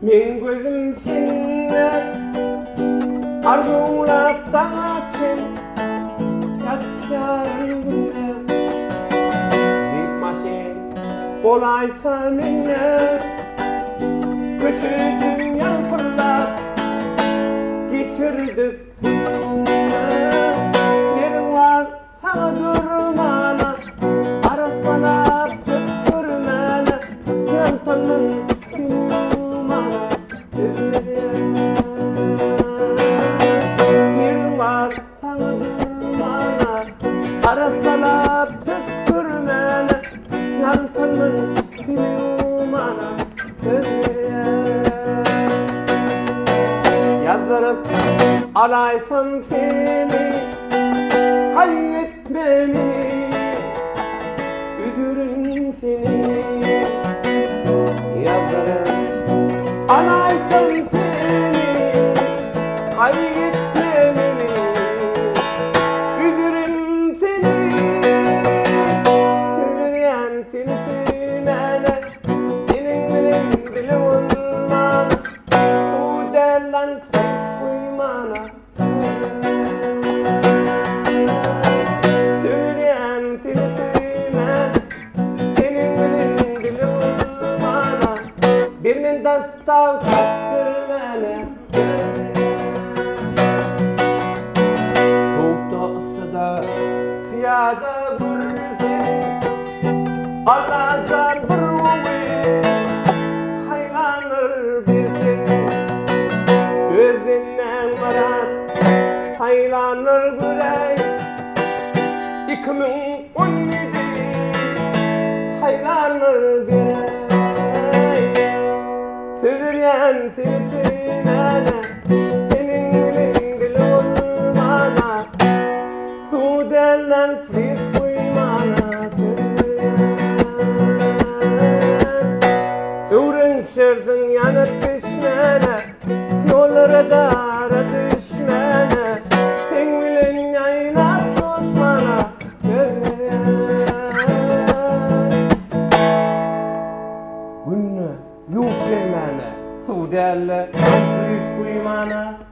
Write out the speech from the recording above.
Men gözüm seninle arzulap dağıtın yatlarım günler zikmasin olaysa minne kötü dünya fırlap geçirdik yerim var sana durmana arasanap çıktırmana yantanın arasalap çıktırmana yantanın filmana sözlere yazdırıp alaysam seni kaybetmemi üzürün seni yazdırıp alaysam seni kaybetmemi üzürün seni seni sevmene senin bilin dili olmana bu derlen ses koymana söyleyen seni sevmene senin bilin dili olmana birinin dastav kattırmene soğukta ısıda kıyada burası Allah'tan bir ümit haylanır bir seni özünden varan saylanır güley 2017 haylanır bir sözleyen seni sevmene senin bilin dili olmana su dellen tris koymana Öğrenşirdin yanıp düşmene yollara dara düşmene sen bilin yaylap coşmana günne yok demene su derle tris koymana